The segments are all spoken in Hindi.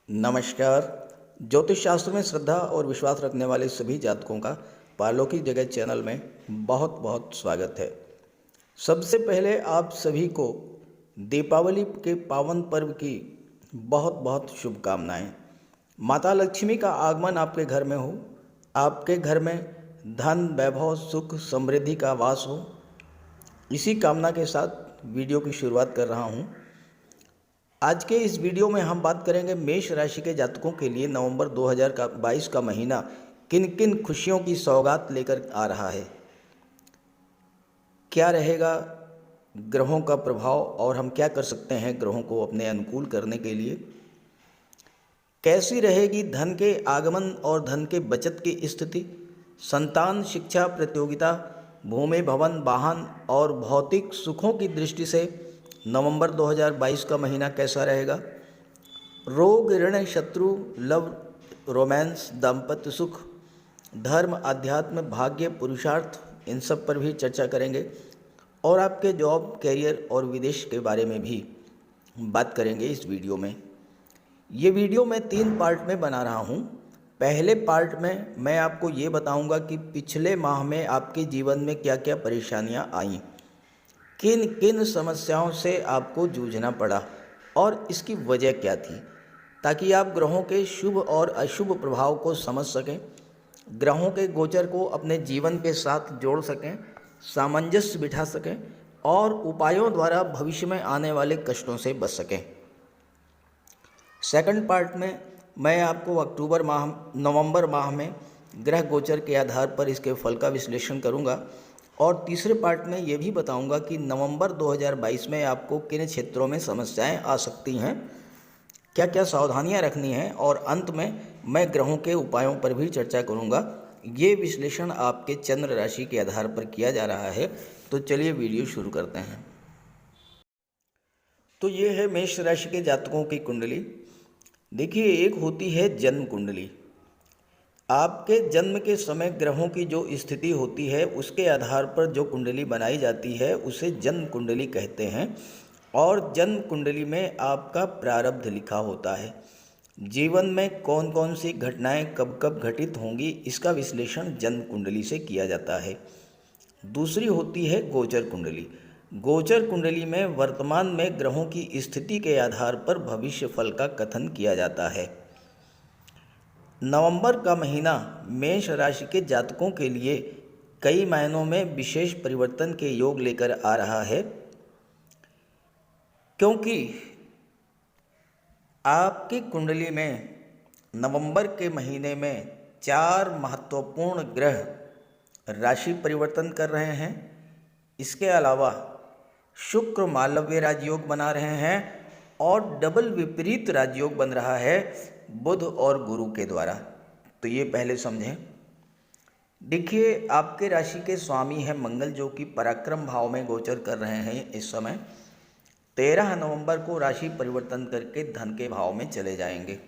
नमस्कार। ज्योतिष शास्त्र में श्रद्धा और विश्वास रखने वाले सभी जातकों का पारलौकिक जगत चैनल में बहुत बहुत स्वागत है। सबसे पहले आप सभी को दीपावली के पावन पर्व की बहुत बहुत शुभकामनाएं। माता लक्ष्मी का आगमन आपके घर में हो, आपके घर में धन वैभव सुख समृद्धि का वास हो, इसी कामना के साथ वीडियो की शुरुआत कर रहा हूं। आज के इस वीडियो में हम बात करेंगे मेष राशि के जातकों के लिए नवंबर 2022 का महीना किन किन खुशियों की सौगात लेकर आ रहा है, क्या रहेगा ग्रहों का प्रभाव और हम क्या कर सकते हैं ग्रहों को अपने अनुकूल करने के लिए, कैसी रहेगी धन के आगमन और धन के बचत की स्थिति, संतान शिक्षा प्रतियोगिता भूमि भवन वाहन और भौतिक सुखों की दृष्टि से नवंबर 2022 का महीना कैसा रहेगा, रोग ऋण शत्रु लव रोमांस दाम्पत्य सुख धर्म अध्यात्म भाग्य पुरुषार्थ इन सब पर भी चर्चा करेंगे और आपके जॉब कैरियर और विदेश के बारे में भी बात करेंगे इस वीडियो में। ये वीडियो मैं 3 पार्ट में बना रहा हूँ। पहले पार्ट में मैं आपको ये बताऊँगा कि पिछले माह में आपके जीवन में क्या क्या परेशानियाँ आईं, किन किन समस्याओं से आपको जूझना पड़ा और इसकी वजह क्या थी, ताकि आप ग्रहों के शुभ और अशुभ प्रभाव को समझ सकें, ग्रहों के गोचर को अपने जीवन के साथ जोड़ सकें, सामंजस्य बिठा सकें और उपायों द्वारा भविष्य में आने वाले कष्टों से बच सकें। सेकंड पार्ट में मैं आपको नवंबर माह में ग्रह गोचर के आधार पर इसके फल का विश्लेषण करूंगा और तीसरे पार्ट में ये भी बताऊंगा कि नवंबर 2022 में आपको किन क्षेत्रों में समस्याएं आ सकती हैं, क्या क्या सावधानियां रखनी हैं और अंत में मैं ग्रहों के उपायों पर भी चर्चा करूंगा। ये विश्लेषण आपके चंद्र राशि के आधार पर किया जा रहा है। तो चलिए वीडियो शुरू करते हैं। तो ये है मेष राशि के जातकों की कुंडली। देखिए, एक होती है जन्म कुंडली। आपके जन्म के समय ग्रहों की जो स्थिति होती है उसके आधार पर जो कुंडली बनाई जाती है उसे जन्म कुंडली कहते हैं और जन्म कुंडली में आपका प्रारब्ध लिखा होता है। जीवन में कौन कौन सी घटनाएं कब कब घटित होंगी इसका विश्लेषण जन्म कुंडली से किया जाता है। दूसरी होती है गोचर कुंडली। गोचर कुंडली में वर्तमान में ग्रहों की स्थिति के आधार पर भविष्य फल का कथन किया जाता है। नवंबर का महीना मेष राशि के जातकों के लिए कई मायनों में विशेष परिवर्तन के योग लेकर आ रहा है, क्योंकि आपकी कुंडली में नवंबर के महीने में 4 महत्वपूर्ण ग्रह राशि परिवर्तन कर रहे हैं। इसके अलावा शुक्र मालव्य राजयोग बना रहे हैं और डबल विपरीत राजयोग बन रहा है बुध और गुरु के द्वारा। तो ये पहले समझें। देखिए, आपके राशि के स्वामी है मंगल, जो कि पराक्रम भाव में गोचर कर रहे हैं। इस समय 13 नवंबर को राशि परिवर्तन करके धन के भाव में चले जाएंगे।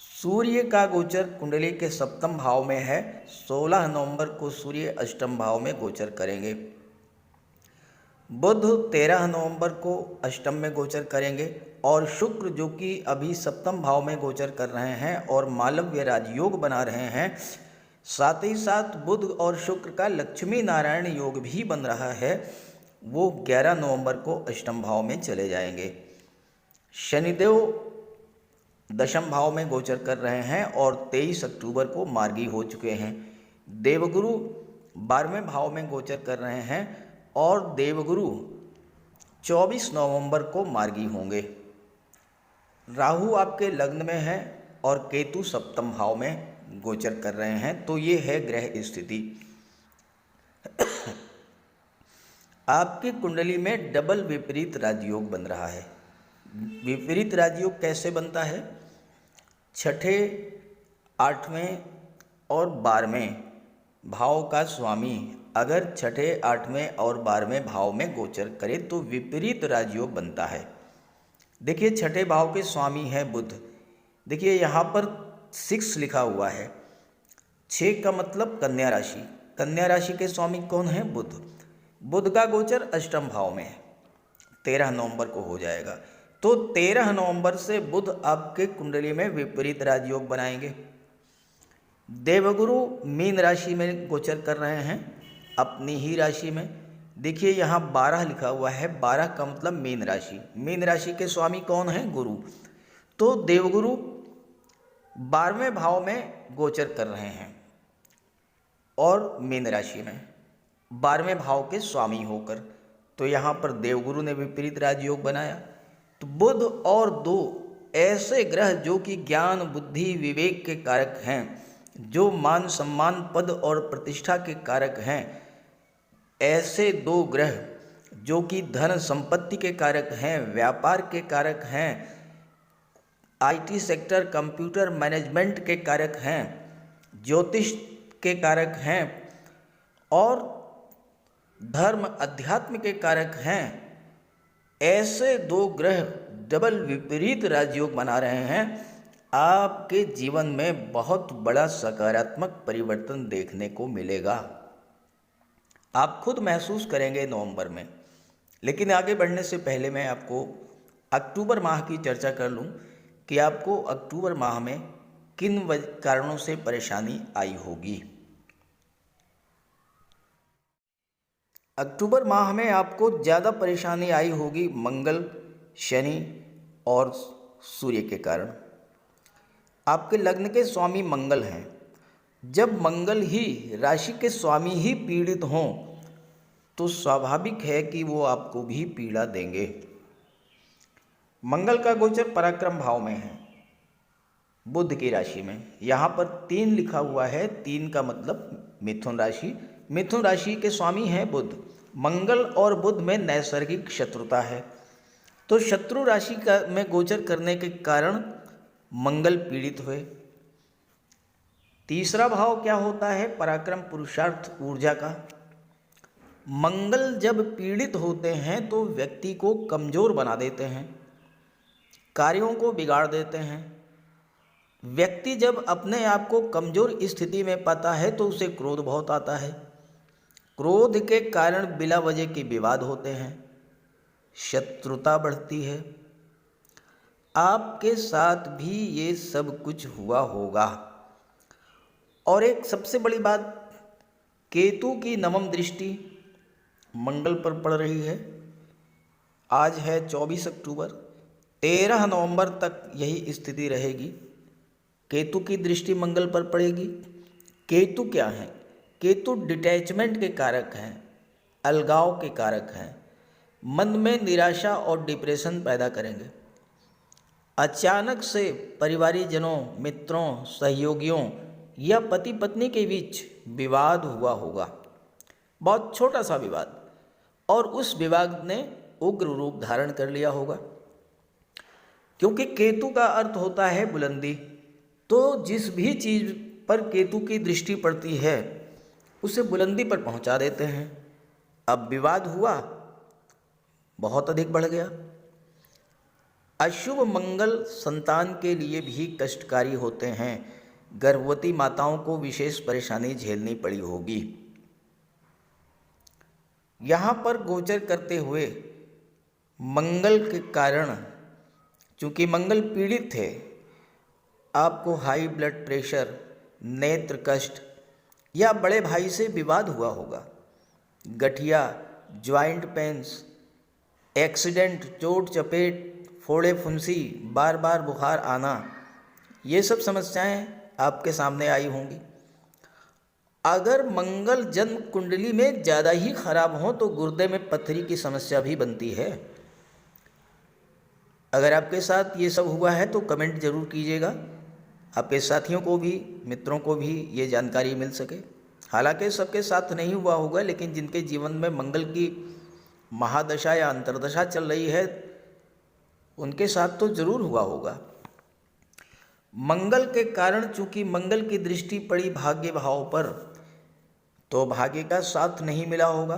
सूर्य का गोचर कुंडली के सप्तम भाव में है। 16 नवंबर को सूर्य अष्टम भाव में गोचर करेंगे। बुध 13 नवंबर को अष्टम में गोचर करेंगे और शुक्र, जो कि अभी सप्तम भाव में गोचर कर रहे हैं और मालव्य राजयोग बना रहे हैं, साथ ही साथ बुध और शुक्र का लक्ष्मी नारायण योग भी बन रहा है, वो 11 नवंबर को अष्टम भाव में चले जाएंगे। शनिदेव दशम भाव में गोचर कर रहे हैं और 23 अक्टूबर को मार्गी हो चुके हैं। देवगुरु 12वें भाव में गोचर कर रहे हैं और देवगुरु 24 नवंबर को मार्गी होंगे। राहु आपके लग्न में है और केतु सप्तम भाव में गोचर कर रहे हैं। तो ये है ग्रह स्थिति। आपकी कुंडली में डबल विपरीत राजयोग बन रहा है। विपरीत राजयोग कैसे बनता है? 6ठे 8वें और 12वें भाव का स्वामी अगर 6ठे 8वें और 12वें भाव में गोचर करे तो विपरीत राजयोग बनता है। देखिए, 6ठे भाव के स्वामी है बुध। देखिए, यहाँ पर 6 लिखा हुआ है। 6 का मतलब कन्या राशि। कन्या राशि के स्वामी कौन है? बुध। बुध का गोचर अष्टम भाव में है, 13 नवंबर को हो जाएगा। तो 13 नवंबर से बुध आपके कुंडली में विपरीत राजयोग बनाएंगे। देवगुरु मीन राशि में गोचर कर रहे हैं, अपनी ही राशि में। देखिए यहाँ 12 लिखा हुआ है, 12 का मतलब मीन राशि। मीन राशि के स्वामी कौन है? गुरु। तो देवगुरु 12वें भाव में गोचर कर रहे हैं और मीन राशि में 12वें भाव के स्वामी होकर, तो यहाँ पर देवगुरु ने विपरीत राजयोग बनाया। तो बुध और दो ऐसे ग्रह जो कि ज्ञान, बुद्धि, विवेक के कारक हैं, जो मान सम्मान, पद और प्रतिष्ठा के कारक हैं, ऐसे दो ग्रह जो कि धन संपत्ति के कारक हैं, व्यापार के कारक हैं, आईटी सेक्टर, कंप्यूटर मैनेजमेंट के कारक हैं, ज्योतिष के कारक हैं और धर्म अध्यात्म के कारक हैं, ऐसे दो ग्रह डबल विपरीत राजयोग बना रहे हैं। आपके जीवन में बहुत बड़ा सकारात्मक परिवर्तन देखने को मिलेगा, आप खुद महसूस करेंगे नवंबर में। लेकिन आगे बढ़ने से पहले मैं आपको अक्टूबर माह की चर्चा कर लूं कि आपको अक्टूबर माह में किन कारणों से परेशानी आई होगी। अक्टूबर माह में आपको ज़्यादा परेशानी आई होगी मंगल, शनि और सूर्य के कारण। आपके लग्न के स्वामी मंगल हैं। जब मंगल ही राशि के स्वामी ही पीड़ित हों तो स्वाभाविक है कि वो आपको भी पीड़ा देंगे। मंगल का गोचर पराक्रम भाव में है, बुध की राशि में। यहाँ पर 3 लिखा हुआ है, 3 का मतलब मिथुन राशि। मिथुन राशि के स्वामी हैं बुध। मंगल और बुध में नैसर्गिक शत्रुता है, तो शत्रु राशि का में गोचर करने के कारण मंगल पीड़ित हुए। तीसरा भाव क्या होता है? पराक्रम, पुरुषार्थ, ऊर्जा का। मंगल जब पीड़ित होते हैं तो व्यक्ति को कमजोर बना देते हैं, कार्यों को बिगाड़ देते हैं। व्यक्ति जब अपने आप को कमजोर स्थिति में पाता है तो उसे क्रोध बहुत आता है। क्रोध के कारण बिला वजह के विवाद होते हैं, शत्रुता बढ़ती है। आपके साथ भी ये सब कुछ हुआ होगा। और एक सबसे बड़ी बात, केतु की नवम दृष्टि मंगल पर पड़ रही है। आज है 24 अक्टूबर, 13 नवंबर तक यही स्थिति रहेगी। केतु की दृष्टि मंगल पर पड़ेगी। केतु क्या है? केतु डिटैचमेंट के कारक हैं, अलगाव के कारक हैं, मन में निराशा और डिप्रेशन पैदा करेंगे। अचानक से परिवारजनों, मित्रों, सहयोगियों या पति पत्नी के बीच विवाद हुआ होगा, बहुत छोटा सा विवाद, और उस विवाद ने उग्र रूप धारण कर लिया होगा। क्योंकि केतु का अर्थ होता है बुलंदी, तो जिस भी चीज़ पर केतु की दृष्टि पड़ती है उसे बुलंदी पर पहुंचा देते हैं। अब विवाद हुआ, बहुत अधिक बढ़ गया। अशुभ मंगल संतान के लिए भी कष्टकारी होते हैं। गर्भवती माताओं को विशेष परेशानी झेलनी पड़ी होगी। यहाँ पर गोचर करते हुए मंगल के कारण, चूँकि मंगल पीड़ित थे, आपको हाई ब्लड प्रेशर, नेत्र कष्ट या बड़े भाई से विवाद हुआ होगा। गठिया, ज्वाइंट पेन्स, एक्सीडेंट, चोट चपेट, फोड़े फुंसी, बार बार बुखार आना, ये सब समस्याएं आपके सामने आई होंगी। अगर मंगल जन्म कुंडली में ज़्यादा ही खराब हो तो गुर्दे में पथरी की समस्या भी बनती है। अगर आपके साथ ये सब हुआ है तो कमेंट जरूर कीजिएगा, आपके साथियों को भी, मित्रों को भी ये जानकारी मिल सके। हालांकि सबके साथ नहीं हुआ होगा, लेकिन जिनके जीवन में मंगल की महादशा या अंतर्दशा चल रही है उनके साथ तो जरूर हुआ होगा। मंगल के कारण, चूंकि मंगल की दृष्टि पड़ी भाग्य भाव पर, तो भाग्य का साथ नहीं मिला होगा।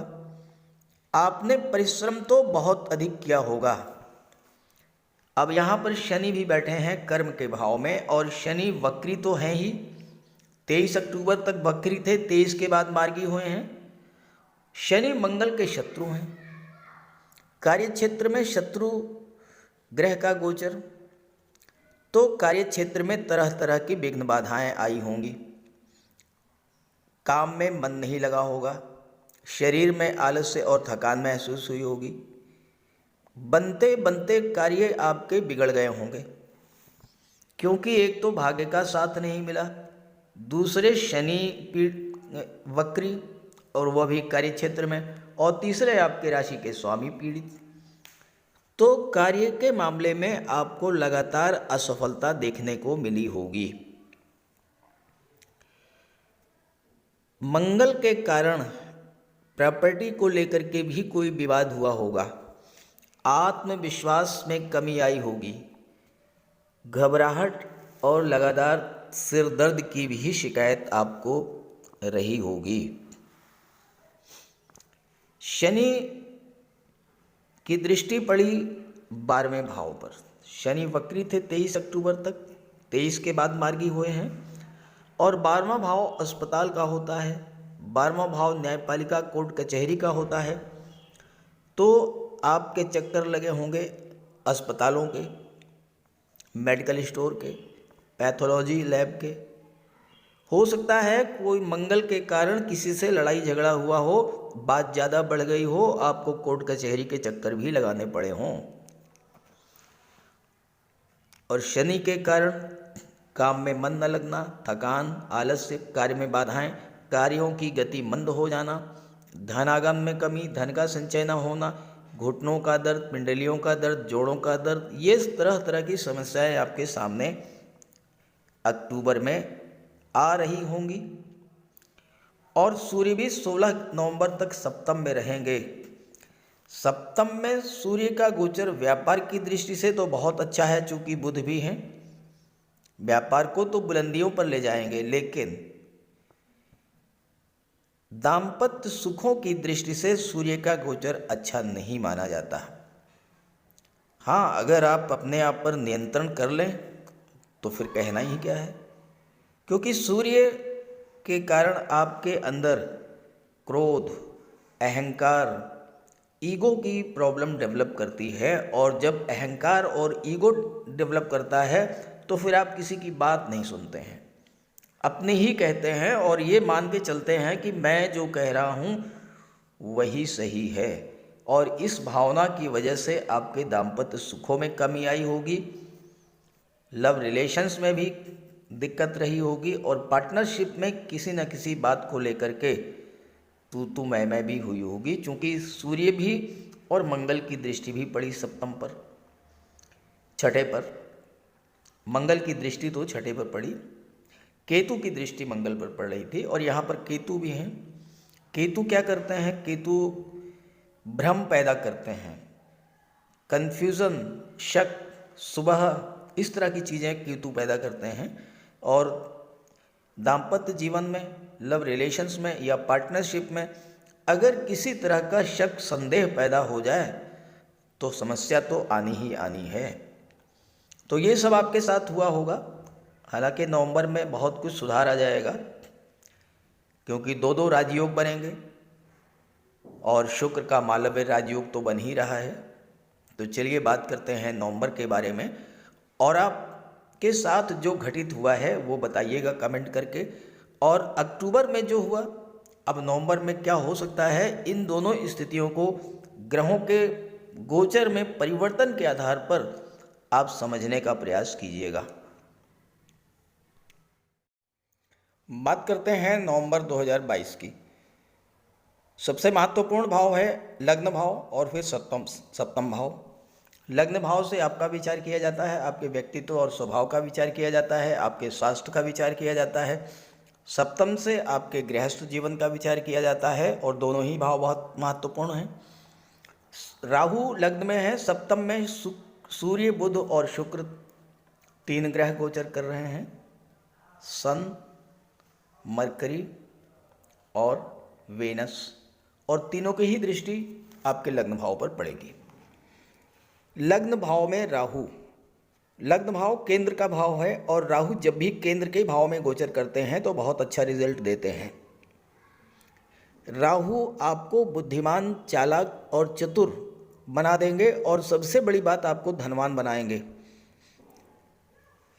आपने परिश्रम तो बहुत अधिक किया होगा। अब यहाँ पर शनि भी बैठे हैं कर्म के भाव में, और शनि वक्री तो हैं ही, 23 अक्टूबर तक वक्री थे, 23 के बाद मार्गी हुए हैं। शनि मंगल के शत्रु हैं। कार्य क्षेत्र में शत्रु ग्रह का गोचर, तो कार्य क्षेत्र में तरह तरह की विघ्न बाधाएं आई होंगी। काम में मन नहीं लगा होगा, शरीर में आलस्य और थकान महसूस हुई होगी, बनते बनते कार्य आपके बिगड़ गए होंगे, क्योंकि एक तो भाग्य का साथ नहीं मिला, दूसरे शनि वक्री और वह भी कार्य क्षेत्र में, और तीसरे आपके राशि के स्वामी पीड़ित। तो कार्य के मामले में आपको लगातार असफलता देखने को मिली होगी। मंगल के कारण प्रॉपर्टी को लेकर के भी कोई विवाद हुआ होगा, आत्मविश्वास में कमी आई होगी, घबराहट और लगातार सिर दर्द की भी शिकायत आपको रही होगी। शनि की दृष्टि पड़ी 12वें भाव पर। शनि वक्री थे 23 अक्टूबर तक, 23 के बाद मार्गी हुए हैं, और 12वां भाव अस्पताल का होता है, 12वां भाव न्यायपालिका कोर्ट कचहरी का होता है। तो आपके चक्कर लगे होंगे अस्पतालों के, मेडिकल स्टोर के, पैथोलॉजी लैब के। हो सकता है कोई मंगल के कारण किसी से लड़ाई झगड़ा हुआ हो, बात ज़्यादा बढ़ गई हो, आपको कोर्ट कचहरी के चक्कर भी लगाने पड़े हों। और शनि के कारण काम में मन न लगना, थकान, आलस्य, कार्य में बाधाएं, कार्यों की गति मंद हो जाना, धनागम में कमी, धन का संचय न होना, घुटनों का दर्द, पिंडलियों का दर्द, जोड़ों का दर्द, ये तरह तरह की समस्याएं आपके सामने अक्टूबर में आ रही होंगी। और सूर्य भी 16 नवंबर तक सप्तम में रहेंगे। सप्तम में सूर्य का गोचर व्यापार की दृष्टि से तो बहुत अच्छा है, चूंकि बुध भी हैं, व्यापार को तो बुलंदियों पर ले जाएंगे, लेकिन दाम्पत्य सुखों की दृष्टि से सूर्य का गोचर अच्छा नहीं माना जाता। हाँ, अगर आप अपने आप पर नियंत्रण कर लें तो फिर कहना ही क्या है, क्योंकि सूर्य के कारण आपके अंदर क्रोध, अहंकार, ईगो की प्रॉब्लम डेवलप करती है, और जब अहंकार और ईगो डेवलप करता है तो फिर आप किसी की बात नहीं सुनते हैं, अपनी ही कहते हैं, और ये मान के चलते हैं कि मैं जो कह रहा हूँ वही सही है। और इस भावना की वजह से आपके दाम्पत्य सुखों में कमी आई होगी, लव रिलेशंस में भी दिक्कत रही होगी, और पार्टनरशिप में किसी न किसी बात को लेकर के तू मैं भी हुई होगी, क्योंकि सूर्य भी और मंगल की दृष्टि भी पड़ी सप्तम पर, छठे पर। मंगल की दृष्टि तो छठे पर पड़ी, केतु की दृष्टि मंगल पर पड़ रही थी, और यहाँ पर केतु भी हैं। केतु क्या करते हैं? केतु भ्रम पैदा करते हैं, कन्फ्यूज़न, शक, सुबह, इस तरह की चीज़ें केतु पैदा करते हैं। और दाम्पत्य जीवन में, लव रिलेशंस में या पार्टनरशिप में अगर किसी तरह का शक, संदेह पैदा हो जाए तो समस्या तो आनी ही आनी है। तो ये सब आपके साथ हुआ होगा। हालांकि नवंबर में बहुत कुछ सुधार आ जाएगा, क्योंकि 2-2 राजयोग बनेंगे, और शुक्र का मालव्य राजयोग तो बन ही रहा है। तो चलिए बात करते हैं नवंबर के बारे में, और आपके साथ जो घटित हुआ है वो बताइएगा कमेंट करके। और अक्टूबर में जो हुआ, अब नवंबर में क्या हो सकता है, इन दोनों स्थितियों को ग्रहों के गोचर में परिवर्तन के आधार पर आप समझने का प्रयास कीजिएगा। बात करते हैं नवंबर 2022 की। सबसे महत्वपूर्ण भाव है लग्न भाव और फिर सप्तम भाव। लग्न भाव से आपका विचार किया जाता है, आपके व्यक्तित्व और स्वभाव का विचार किया जाता है, आपके स्वास्थ्य का विचार किया जाता है। सप्तम से आपके गृहस्थ जीवन का विचार किया जाता है, और दोनों ही भाव बहुत महत्वपूर्ण हैं। राहु लग्न में है, सप्तम में सूर्य, बुध और शुक्र 3 ग्रह गोचर कर रहे हैं, सन, मरकरी और वेनस, और तीनों की ही दृष्टि आपके लग्न भाव पर पड़ेगी। लग्न भाव में राहु, लग्न भाव केंद्र का भाव है, और राहु जब भी केंद्र के भाव में गोचर करते हैं तो बहुत अच्छा रिजल्ट देते हैं। राहु आपको बुद्धिमान, चालाक और चतुर बना देंगे और सबसे बड़ी बात आपको धनवान बनाएंगे।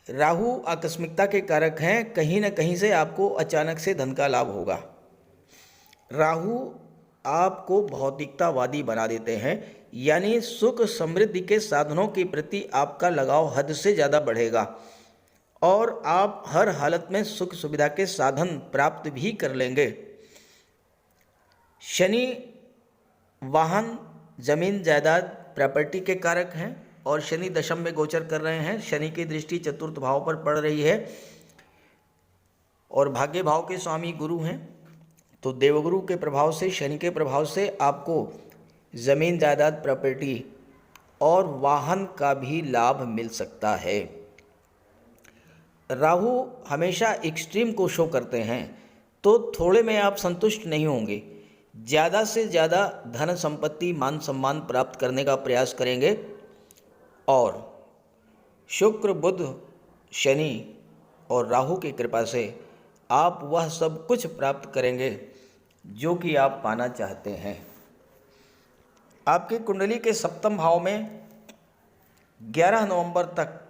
राहु आकस्मिकता के कारक हैं, कहीं ना कहीं से आपको अचानक से धन का लाभ होगा। राहु आपको भौतिकतावादी बना देते हैं, यानी सुख समृद्धि के साधनों के प्रति आपका लगाव हद से ज़्यादा बढ़ेगा और आप हर हालत में सुख सुविधा के साधन प्राप्त भी कर लेंगे। शनि वाहन, जमीन जायदाद, प्रॉपर्टी के कारक हैं और शनि दशम में गोचर कर रहे हैं। शनि की दृष्टि चतुर्थ भाव पर पड़ रही है और भाग्य भाव के स्वामी गुरु हैं, तो देवगुरु के प्रभाव से, शनि के प्रभाव से आपको जमीन जायदाद, प्रॉपर्टी और वाहन का भी लाभ मिल सकता है। राहु हमेशा एक्सट्रीम को शो करते हैं, तो थोड़े में आप संतुष्ट नहीं होंगे, ज़्यादा से ज़्यादा धन संपत्ति, मान सम्मान प्राप्त करने का प्रयास करेंगे और शुक्र, बुध, शनि और राहु की कृपा से आप वह सब कुछ प्राप्त करेंगे जो कि आप पाना चाहते हैं। आपकी कुंडली के सप्तम भाव में 11 नवंबर तक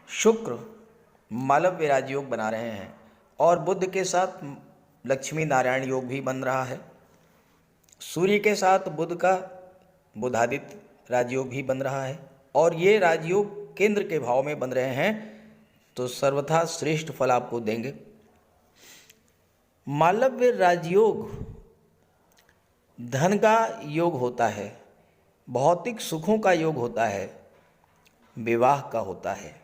शुक्र मालव्य राजयोग बना रहे हैं और बुध के साथ लक्ष्मी नारायण योग भी बन रहा है। सूर्य के साथ बुध का बुधादित्य राजयोग भी बन रहा है और ये राजयोग केंद्र के भाव में बन रहे हैं, तो सर्वथा श्रेष्ठ फल आपको देंगे। मालव्य राजयोग धन का योग होता है, भौतिक सुखों का योग होता है, विवाह का होता है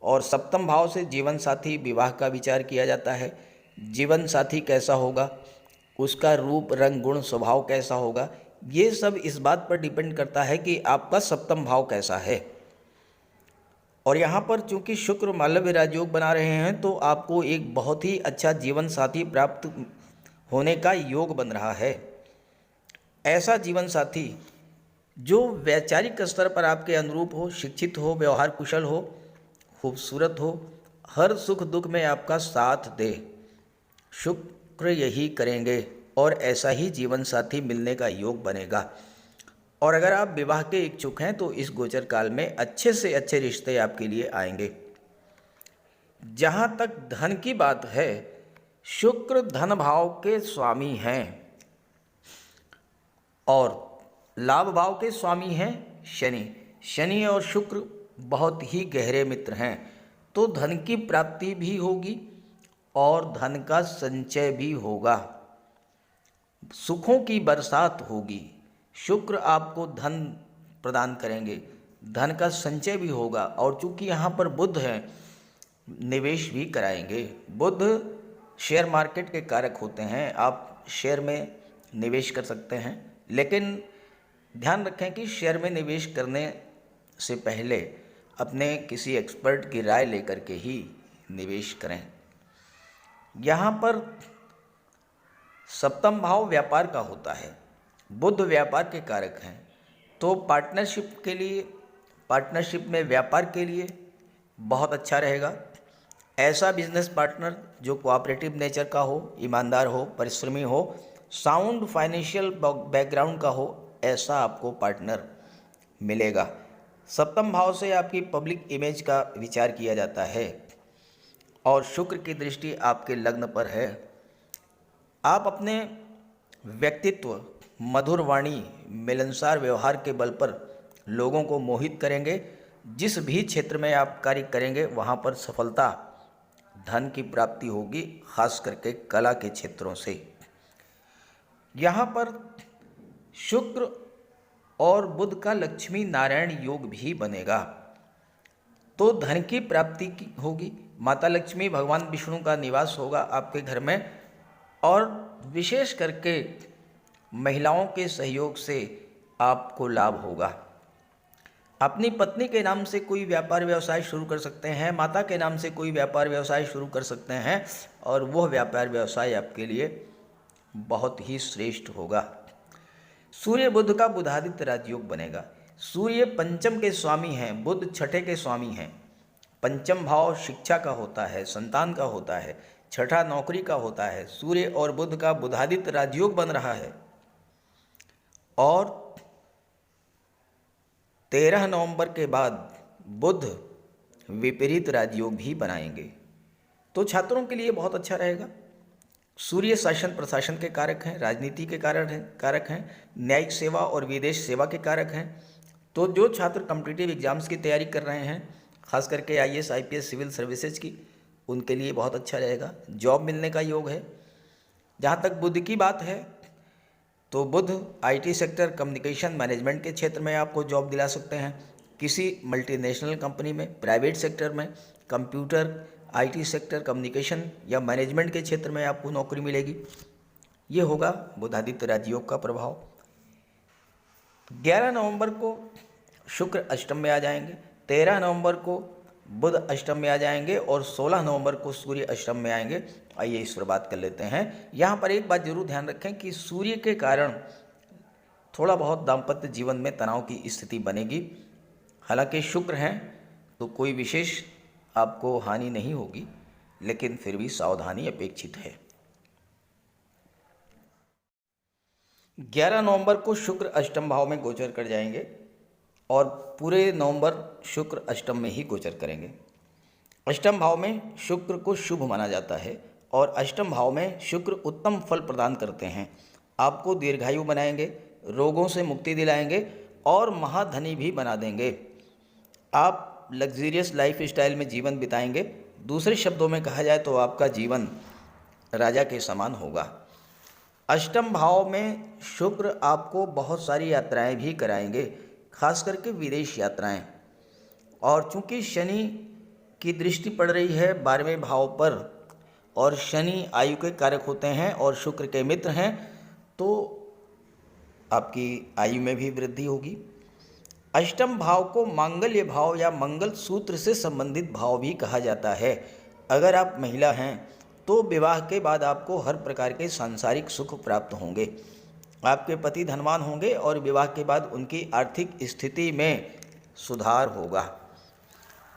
और सप्तम भाव से जीवन साथी, विवाह का विचार किया जाता है। जीवन साथी कैसा होगा, उसका रूप, रंग, गुण, स्वभाव कैसा होगा, ये सब इस बात पर डिपेंड करता है कि आपका सप्तम भाव कैसा है। और यहाँ पर चूंकि शुक्र मालव्य राजयोग बना रहे हैं, तो आपको एक बहुत ही अच्छा जीवन साथी प्राप्त होने का योग बन रहा है। ऐसा जीवन साथी जो वैचारिक स्तर पर आपके अनुरूप हो, शिक्षित हो, व्यवहार कुशल हो, खूबसूरत हो, हर सुख दुख में आपका साथ दे। शुक्र यही करेंगे और ऐसा ही जीवन साथी मिलने का योग बनेगा। और अगर आप विवाह के इच्छुक हैं तो इस गोचर काल में अच्छे से अच्छे रिश्ते आपके लिए आएंगे। जहाँ तक धन की बात है, शुक्र धन भाव के स्वामी हैं और लाभ भाव के स्वामी हैं शनि। शनि और शुक्र बहुत ही गहरे मित्र हैं, तो धन की प्राप्ति भी होगी और धन का संचय भी होगा, सुखों की बरसात होगी। शुक्र आपको धन प्रदान करेंगे, धन का संचय भी होगा और चूंकि यहाँ पर बुध है, निवेश भी कराएंगे। बुध शेयर मार्केट के कारक होते हैं, आप शेयर में निवेश कर सकते हैं, लेकिन ध्यान रखें कि शेयर में निवेश करने से पहले अपने किसी एक्सपर्ट की राय लेकर के ही निवेश करें। यहाँ पर सप्तम भाव व्यापार का होता है, बुध व्यापार के कारक हैं, तो पार्टनरशिप में व्यापार के लिए बहुत अच्छा रहेगा। ऐसा बिजनेस पार्टनर जो कोऑपरेटिव नेचर का हो, ईमानदार हो, परिश्रमी हो, साउंड फाइनेंशियल बैकग्राउंड का हो, ऐसा आपको पार्टनर मिलेगा। सप्तम भाव से आपकी पब्लिक इमेज का विचार किया जाता है और शुक्र की दृष्टि आपके लग्न पर है। आप अपने व्यक्तित्व, मधुर वाणी, मिलनसार व्यवहार के बल पर लोगों को मोहित करेंगे। जिस भी क्षेत्र में आप कार्य करेंगे वहाँ पर सफलता, धन की प्राप्ति होगी, खास करके कला के क्षेत्रों से। यहाँ पर शुक्र और बुध का लक्ष्मी नारायण योग भी बनेगा, तो धन की प्राप्ति होगी। माता लक्ष्मी, भगवान विष्णु का निवास होगा आपके घर में और विशेष करके महिलाओं के सहयोग से आपको लाभ होगा। अपनी पत्नी के नाम से कोई व्यापार व्यवसाय शुरू कर सकते हैं, माता के नाम से कोई व्यापार व्यवसाय शुरू कर सकते हैं और वह व्यापार व्यवसाय आपके लिए बहुत ही श्रेष्ठ होगा। सूर्य बुध का बुधादित्य राजयोग बनेगा। सूर्य पंचम के स्वामी हैं, बुध छठे के स्वामी हैं। पंचम भाव शिक्षा का होता है, संतान का होता है, छठा नौकरी का होता है। सूर्य और बुध का बुधादित्य राजयोग बन रहा है और 13 नवंबर के बाद बुध विपरीत राजयोग भी बनाएंगे, तो छात्रों के लिए बहुत अच्छा रहेगा। सूर्य शासन प्रशासन के कारक हैं, राजनीति के कारक हैं, न्यायिक सेवा और विदेश सेवा के कारक हैं। तो जो छात्र कॉम्पिटिटिव एग्जाम्स की तैयारी कर रहे हैं, खास करके आईएएस आईपीएस सिविल सर्विसेज की, उनके लिए बहुत अच्छा रहेगा। जॉब मिलने का योग है। जहाँ तक बुध की बात है तो बुध आईटी सेक्टर, कम्युनिकेशन मैनेजमेंट के क्षेत्र में आपको जॉब दिला सकते हैं। किसी मल्टीनेशनल कंपनी में, प्राइवेट सेक्टर में, कंप्यूटर, आईटी सेक्टर, कम्युनिकेशन या मैनेजमेंट के क्षेत्र में आपको नौकरी मिलेगी। ये होगा बुधादित्य राजयोग का प्रभाव। 11 नवंबर को शुक्र अष्टम में आ जाएंगे, 13 नवंबर को बुध अष्टम में आ जाएंगे और 16 नवंबर को सूर्य अष्टम में आएंगे। आइए इस पर बात कर लेते हैं। यहाँ पर एक बात जरूर ध्यान रखें कि सूर्य के कारण थोड़ा बहुत दाम्पत्य जीवन में तनाव की स्थिति बनेगी। हालांकि शुक्र हैं तो कोई विशेष आपको हानि नहीं होगी, लेकिन फिर भी सावधानी अपेक्षित है। 11 नवंबर को शुक्र अष्टम भाव में गोचर कर जाएंगे और पूरे नवंबर शुक्र अष्टम में ही गोचर करेंगे। अष्टम भाव में शुक्र को शुभ माना जाता है और अष्टम भाव में शुक्र उत्तम फल प्रदान करते हैं। आपको दीर्घायु बनाएंगे, रोगों से मुक्ति दिलाएंगे और महाधनी भी बना देंगे। आप लग्जरियस लाइफ स्टाइल में जीवन बिताएंगे। दूसरे शब्दों में कहा जाए तो आपका जीवन राजा के समान होगा। अष्टम भाव में शुक्र आपको बहुत सारी यात्राएं भी कराएंगे, खास करके विदेश यात्राएं। और चूंकि शनि की दृष्टि पड़ रही है 12वें भाव पर और शनि आयु के कारक होते हैं और शुक्र के मित्र हैं, तो आपकी आयु में भी वृद्धि होगी। अष्टम भाव को मांगल्य भाव या मंगल सूत्र से संबंधित भाव भी कहा जाता है। अगर आप महिला हैं तो विवाह के बाद आपको हर प्रकार के सांसारिक सुख प्राप्त होंगे। आपके पति धनवान होंगे और विवाह के बाद उनकी आर्थिक स्थिति में सुधार होगा।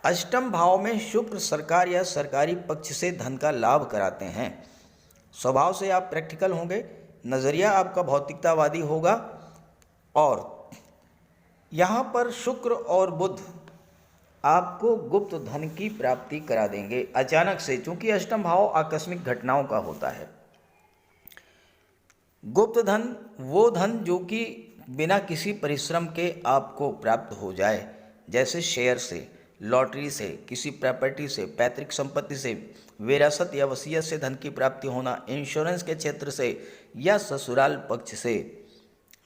अष्टम भाव में शुक्र सरकार या सरकारी पक्ष से धन का लाभ कराते हैं। स्वभाव से आप प्रैक्टिकल होंगे, नज़रिया आपका भौतिकतावादी होगा और यहाँ पर शुक्र और बुध आपको गुप्त धन की प्राप्ति करा देंगे अचानक से, चूंकि अष्टम भाव आकस्मिक घटनाओं का होता है। गुप्त धन वो धन जो कि बिना किसी परिश्रम के आपको प्राप्त हो जाए, जैसे शेयर से, लॉटरी से, किसी प्रॉपर्टी से, पैतृक संपत्ति से, विरासत या वसीयत से धन की प्राप्ति होना, इंश्योरेंस के क्षेत्र से या ससुराल पक्ष से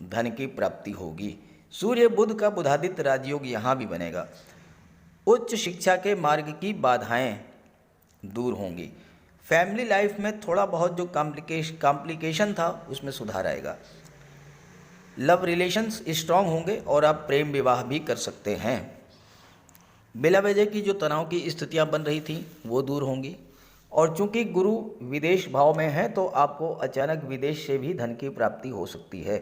धन की प्राप्ति होगी। सूर्य बुध का बुधादित्य राजयोग यहाँ भी बनेगा। उच्च शिक्षा के मार्ग की बाधाएं दूर होंगी। फैमिली लाइफ में थोड़ा बहुत जो कॉम्प्लिकेशन था उसमें सुधार आएगा। लव रिलेशंस स्ट्रांग होंगे और आप प्रेम विवाह भी कर सकते हैं। बिला वजह की जो तनाव की स्थितियां बन रही थी वो दूर होंगी। और चूंकि गुरु विदेश भाव में है तो आपको अचानक विदेश से भी धन की प्राप्ति हो सकती है।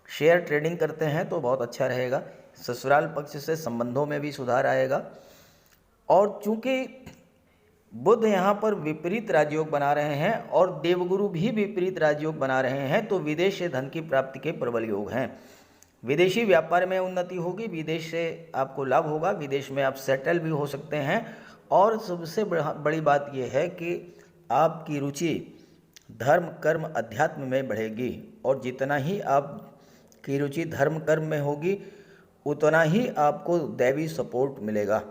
शेयर ट्रेडिंग करते हैं तो बहुत अच्छा रहेगा। ससुराल पक्ष से संबंधों में भी सुधार आएगा। और चूंकि बुध यहाँ पर विपरीत राजयोग बना रहे हैं और देवगुरु भी विपरीत राजयोग बना रहे हैं, तो विदेश से धन की प्राप्ति के प्रबल योग हैं। विदेशी व्यापार में उन्नति होगी, विदेश से आपको लाभ होगा, विदेश में आप सेटल भी हो सकते हैं। और सबसे बड़ी बात यह है कि आपकी रुचि धर्म, कर्म, अध्यात्म में बढ़ेगी। और जितना ही आपकी रुचि धर्म, कर्म में होगी उतना ही आपको दैवी सपोर्ट मिलेगा।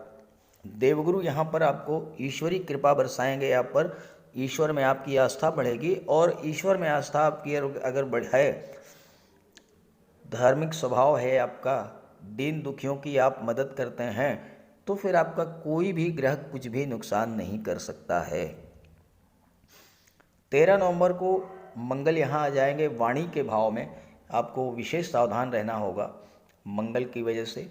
देवगुरु यहाँ पर आपको ईश्वरी कृपा बरसाएंगे। आप पर ईश्वर में आपकी आस्था बढ़ेगी और ईश्वर में आस्था आपकी अगर बढ़े, धार्मिक स्वभाव है आपका, दीन दुखियों की आप मदद करते हैं, तो फिर आपका कोई भी ग्रह कुछ भी नुकसान नहीं कर सकता है। 13 नवंबर को मंगल यहाँ आ जाएंगे वाणी के भाव में। आपको विशेष सावधान रहना होगा मंगल की वजह से,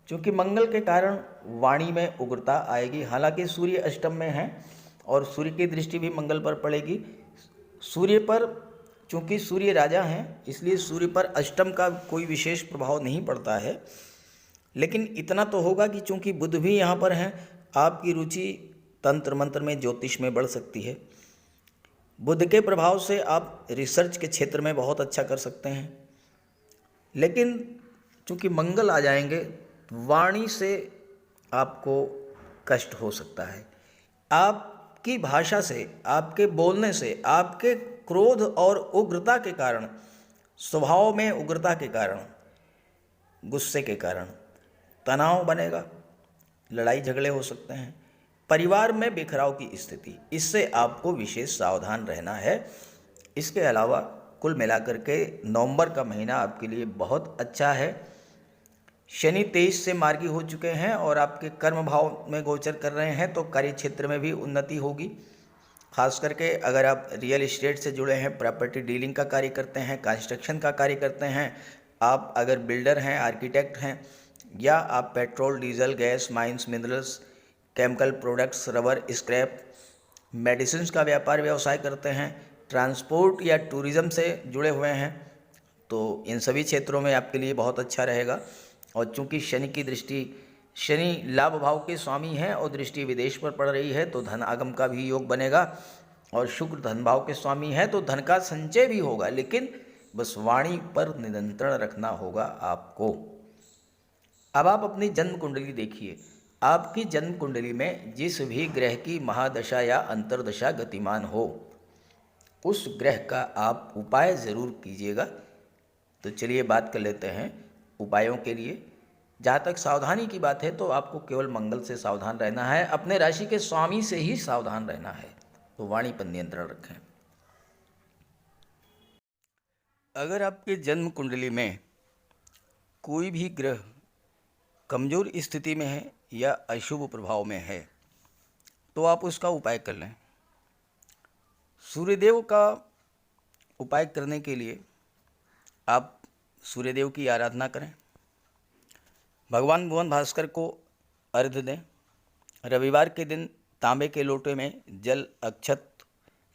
क्योंकि मंगल के कारण वाणी में उग्रता आएगी। हालांकि सूर्य अष्टम में है और सूर्य की दृष्टि भी मंगल पर पड़ेगी। सूर्य पर, चूंकि सूर्य राजा हैं, इसलिए सूर्य पर अष्टम का कोई विशेष प्रभाव नहीं पड़ता है। लेकिन इतना तो होगा कि चूंकि बुध भी यहाँ पर हैं, आपकी रुचि तंत्र मंत्र में, ज्योतिष में बढ़ सकती है। बुध के प्रभाव से आप रिसर्च के क्षेत्र में बहुत अच्छा कर सकते हैं। लेकिन क्योंकि मंगल आ जाएंगे, वाणी से आपको कष्ट हो सकता है। आपकी भाषा से, आपके बोलने से, आपके क्रोध और उग्रता के कारण, स्वभाव में उग्रता के कारण, गुस्से के कारण तनाव बनेगा, लड़ाई झगड़े हो सकते हैं, परिवार में बिखराव की स्थिति, इससे आपको विशेष सावधान रहना है। इसके अलावा कुल मिलाकर के नवंबर का महीना आपके लिए बहुत अच्छा है। शनि तेईस से मार्गी हो चुके हैं और आपके कर्म भाव में गोचर कर रहे हैं, तो कार्य क्षेत्र में भी उन्नति होगी। खास करके अगर आप रियल एस्टेट से जुड़े हैं, प्रॉपर्टी डीलिंग का कार्य करते हैं, कंस्ट्रक्शन का कार्य करते हैं, आप अगर बिल्डर हैं, आर्किटेक्ट हैं, या आप petrol, diesel, gas, mines, minerals, chemical products, rubber, scrap, medicines का व्यापार व्यवसाय करते हैं, ट्रांसपोर्ट या टूरिज़्म से जुड़े हुए हैं, तो इन सभी क्षेत्रों में आपके लिए बहुत अच्छा रहेगा। और चूंकि शनि की दृष्टि, शनि लाभ भाव के स्वामी हैं और दृष्टि विदेश पर पड़ रही है, तो धन आगम का भी योग बनेगा। और शुक्र धन भाव के स्वामी हैं, तो धन का संचय भी होगा, लेकिन बस वाणी पर नियंत्रण रखना होगा आपको। अब आप अपनी जन्म कुंडली देखिए। आपकी जन्म कुंडली में जिस भी ग्रह की महादशा या अंतर्दशा गतिमान हो, उस ग्रह का आप उपाय ज़रूर कीजिएगा। तो चलिए बात कर लेते हैं उपायों के लिए। जहाँ तक सावधानी की बात है, तो आपको केवल मंगल से सावधान रहना है, अपने राशि के स्वामी से ही सावधान रहना है। तो वाणी पर नियंत्रण रखें। अगर आपके जन्म कुंडली में कोई भी ग्रह कमज़ोर स्थिति में है या अशुभ प्रभाव में है, तो आप उसका उपाय कर लें। सूर्यदेव का उपाय करने के लिए आप सूर्यदेव की आराधना करें, भगवान भुवन भास्कर को अर्घ्य दें। रविवार के दिन तांबे के लोटे में जल, अक्षत,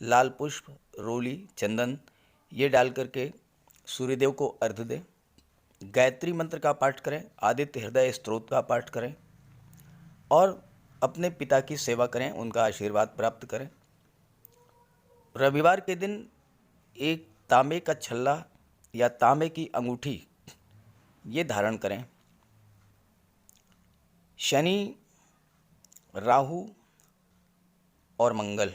लाल पुष्प, रोली, चंदन ये डाल करके सूर्यदेव को अर्घ्य दें। गायत्री मंत्र का पाठ करें, आदित्य हृदय स्तोत्र का पाठ करें और अपने पिता की सेवा करें, उनका आशीर्वाद प्राप्त करें। रविवार के दिन एक तांबे का छल्ला या तांबे की अंगूठी ये धारण करें। शनि, राहु और मंगल,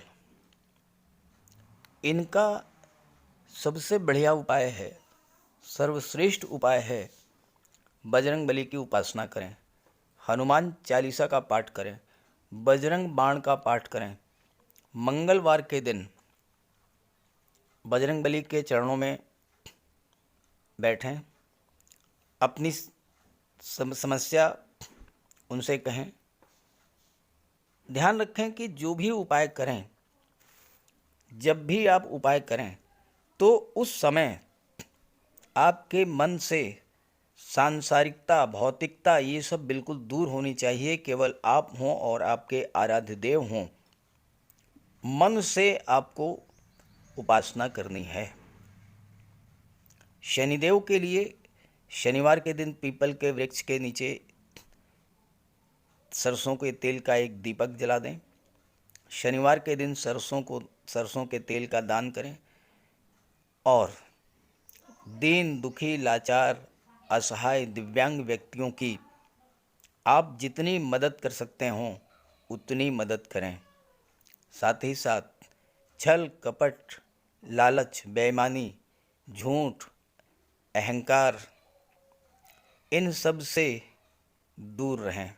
इनका सबसे बढ़िया उपाय है, सर्वश्रेष्ठ उपाय है, बजरंग बली की उपासना करें, हनुमान चालीसा का पाठ करें, बजरंग बाण का पाठ करें। मंगलवार के दिन बजरंग बली के चरणों में बैठें, अपनी समस्या उनसे कहें। ध्यान रखें कि जो भी उपाय करें, जब भी आप उपाय करें, तो उस समय आपके मन से सांसारिकता, भौतिकता ये सब बिल्कुल दूर होनी चाहिए। केवल आप हों और आपके आराध्य देव हों। मन से आपको उपासना करनी है। शनिदेव के लिए शनिवार के दिन पीपल के वृक्ष के नीचे सरसों के तेल का एक दीपक जला दें। शनिवार के दिन सरसों के तेल का दान करें और दीन, दुखी, लाचार, असहाय, दिव्यांग व्यक्तियों की आप जितनी मदद कर सकते हों उतनी मदद करें। साथ ही साथ छल, कपट, लालच, बेईमानी, झूठ, अहंकार, इन सब से दूर रहें।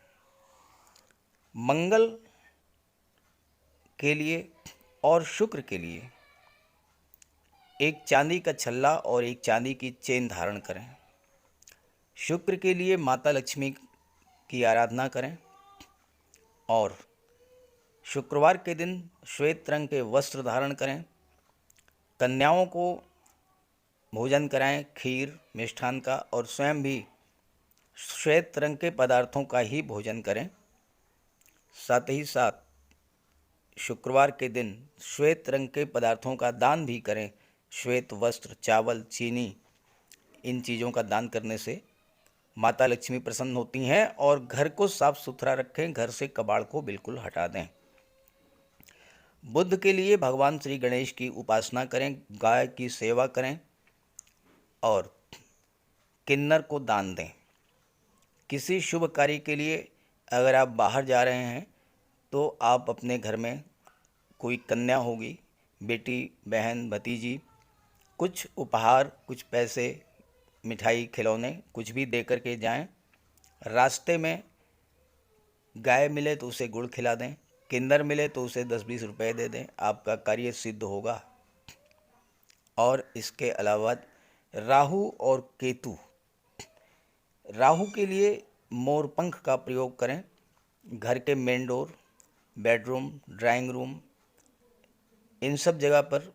मंगल के लिए और शुक्र के लिए एक चांदी का छल्ला और एक चांदी की चेन धारण करें। शुक्र के लिए माता लक्ष्मी की आराधना करें और शुक्रवार के दिन श्वेत रंग के वस्त्र धारण करें। कन्याओं को भोजन कराएं, खीर, मिष्ठान का, और स्वयं भी श्वेत रंग के पदार्थों का ही भोजन करें। साथ ही साथ शुक्रवार के दिन श्वेत रंग के पदार्थों का दान भी करें। श्वेत वस्त्र, चावल, चीनी, इन चीज़ों का दान करने से माता लक्ष्मी प्रसन्न होती हैं। और घर को साफ सुथरा रखें, घर से कबाड़ को बिल्कुल हटा दें। बुध के लिए भगवान श्री गणेश की उपासना करें, गाय की सेवा करें और किन्नर को दान दें। किसी शुभ कार्य के लिए अगर आप बाहर जा रहे हैं तो आप अपने घर में कोई कन्या होगी, बेटी, बहन, भतीजी, कुछ उपहार, कुछ पैसे, मिठाई, खिलौने कुछ भी दे कर के जाएं। रास्ते में गाय मिले तो उसे गुड़ खिला दें, किन्नर मिले तो उसे 10-20 रुपए दे दें, आपका कार्य सिद्ध होगा। और इसके अलावा राहु और केतु, राहु के लिए मोर पंख का प्रयोग करें। घर के main door, bedroom, drawing room, इन सब जगह पर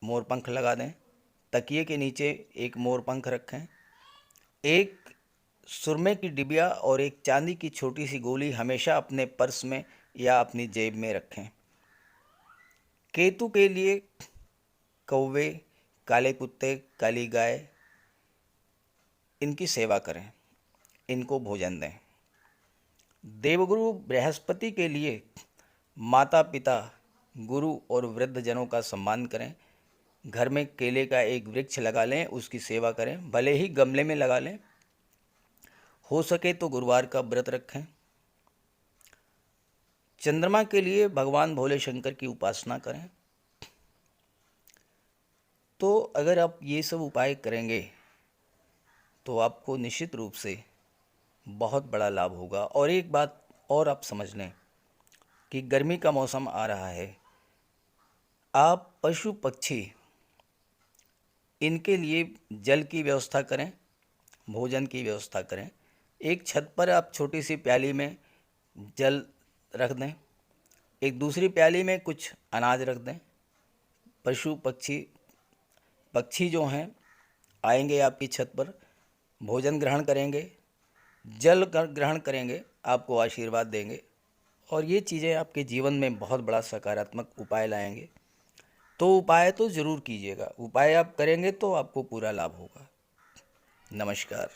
मोर पंख लगा दें। तकिए के नीचे एक मोर पंख रखें। एक सुरमे की डिबिया और एक चांदी की छोटी सी गोली हमेशा अपने पर्स में या अपनी जेब में रखें। केतु के लिए कौवे, काले कुत्ते, काली गाय, इनकी सेवा करें, इनको भोजन दें। देवगुरु बृहस्पति के लिए माता पिता, गुरु और वृद्धजनों का सम्मान करें। घर में केले का एक वृक्ष लगा लें, उसकी सेवा करें, भले ही गमले में लगा लें। हो सके तो गुरुवार का व्रत रखें। चंद्रमा के लिए भगवान भोले शंकर की उपासना करें। तो अगर आप ये सब उपाय करेंगे तो आपको निश्चित रूप से बहुत बड़ा लाभ होगा। और एक बात और आप समझ लें कि गर्मी का मौसम आ रहा है, आप पशु पक्षी इनके लिए जल की व्यवस्था करें, भोजन की व्यवस्था करें। एक छत पर आप छोटी सी प्याली में जल रख दें, एक दूसरी प्याली में कुछ अनाज रख दें। पशु पक्षी जो हैं आएंगे आपकी छत पर, भोजन ग्रहण करेंगे, जल ग्रहण करेंगे, आपको आशीर्वाद देंगे और ये चीज़ें आपके जीवन में बहुत बड़ा सकारात्मक उपाय लाएंगे। तो उपाय तो ज़रूर कीजिएगा, उपाय आप करेंगे तो आपको पूरा लाभ होगा। नमस्कार।